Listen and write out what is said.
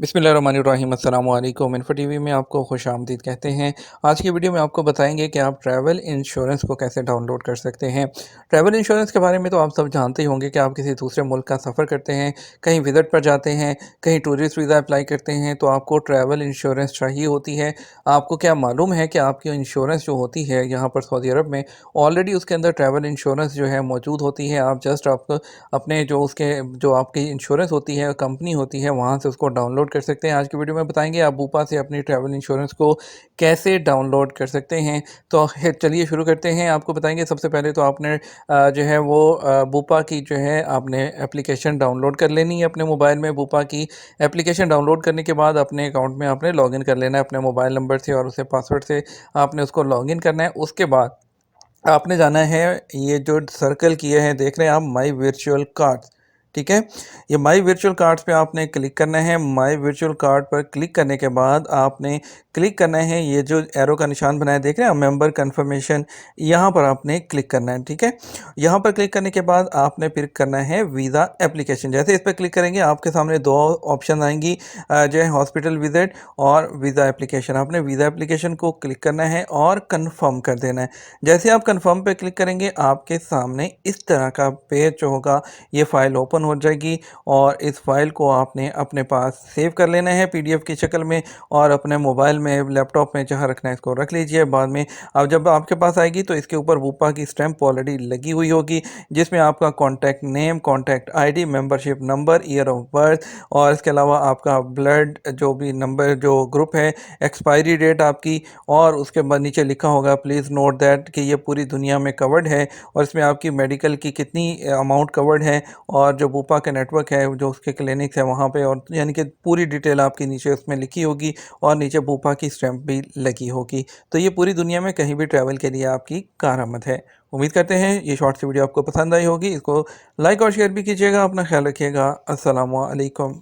बिस्मिल्लाहिर्रहमानिर्रहीम अस्सलामु अलैकुम। इन्फो टीवी में आपको खुशामदीद कहते हैं। आज की वीडियो में आपको बताएंगे कि आप ट्रैवल इंश्योरेंस को कैसे डाउनलोड कर सकते हैं। ट्रैवल इंश्योरेंस के बारे में तो आप सब जानते ही होंगे कि आप किसी दूसरे मुल्क का सफ़र करते हैं, कहीं विज़िट पर जाते हैं, कहीं टूरिस्ट वीज़ा अप्लाई करते हैं तो आपको ट्रैवल इंश्योरेंस चाहिए होती है। आपको क्या मालूम है कि आपकी इंश्योरेंस जो होती है यहाँ पर सऊदी अरब में ऑलरेडी उसके अंदर ट्रैवल इंश्योरेंस जो है मौजूद होती है। आप जस्ट आपको अपने जो आपकी इंश्योरेंस होती है, कंपनी होती है, वहाँ से उसको डाउनलोड कर सकते हैं। आज की वीडियो में बताएंगे आप बूपा से अपनी ट्रैवल इंश्योरेंस को कैसे डाउनलोड कर सकते हैं। तो चलिए शुरू करते हैं। आपको बताएंगे सबसे पहले तो आपने जो है वो बूपा की जो है आपने एप्लीकेशन डाउनलोड कर लेनी है अपने मोबाइल में। बूपा की एप्लीकेशन डाउनलोड करने के बाद अपने अकाउंट में आपने लॉगिन कर लेना है अपने मोबाइल नंबर से और उसे पासवर्ड से आपने उसको लॉगिन करना है। उसके बाद आपने जाना है, ये जो सर्कल किए हैं देख रहे हैं आप, माई वर्चुअल कार्ड्स, ठीक है। ये माई वर्चुअल कार्ड्स पे आपने क्लिक करना है। माई वर्चुअल कार्ड पर क्लिक करने के बाद आपने क्लिक करना है, ये जो एरो का निशान बनाया देख रहे हैं मेंबर कन्फर्मेशन, यहाँ पर आपने क्लिक करना है, ठीक है। यहाँ पर क्लिक करने के बाद आपने फिर करना है वीज़ा एप्लीकेशन। जैसे इस पर क्लिक करेंगे आपके सामने दो ऑप्शन आएंगी, जो है हॉस्पिटल विजिट और वीज़ा एप्लीकेशन। आपने वीज़ा एप्लीकेशन को क्लिक करना है और कन्फर्म कर देना है। जैसे आप कंफर्म पे क्लिक करेंगे आपके सामने इस तरह का पेज जो होगा ये फ़ाइल ओपन हो जाएगी और इस फाइल को आपने अपने पास सेव कर लेना है पीडीएफ की शक्ल में और अपने मोबाइल में, लैपटॉप में जहाँ रखना है इसको रख लीजिए। बाद में अब जब आपके पास आएगी तो इसके ऊपर वूपा की स्टैंप ऑलरेडी लगी हुई होगी जिसमें आपका contact name, contact ID, membership number, year of birth और इसके अलावा आपका ब्लड जो भी नंबर जो ग्रुप है, एक्सपायरी डेट आपकी, और उसके बाद नीचे लिखा होगा प्लीज़ नोट दैट कि ये पूरी दुनिया में कवर्ड है और इसमें आपकी मेडिकल की कितनी अमाउंट कवर्ड है और जो बूपा का नेटवर्क है, जो उसके क्लिनिक्स है वहाँ पे, और यानी कि पूरी डिटेल आपकी नीचे उसमें लिखी होगी और नीचे बूपा की स्टैंप भी लगी होगी। तो ये पूरी दुनिया में कहीं भी ट्रैवल के लिए आपकी कारआमद है। उम्मीद करते हैं ये शॉर्ट सी वीडियो आपको पसंद आई होगी। इसको लाइक और शेयर भी कीजिएगा। अपना ख्याल रखिएगा। अस्सलामु अलैकुम।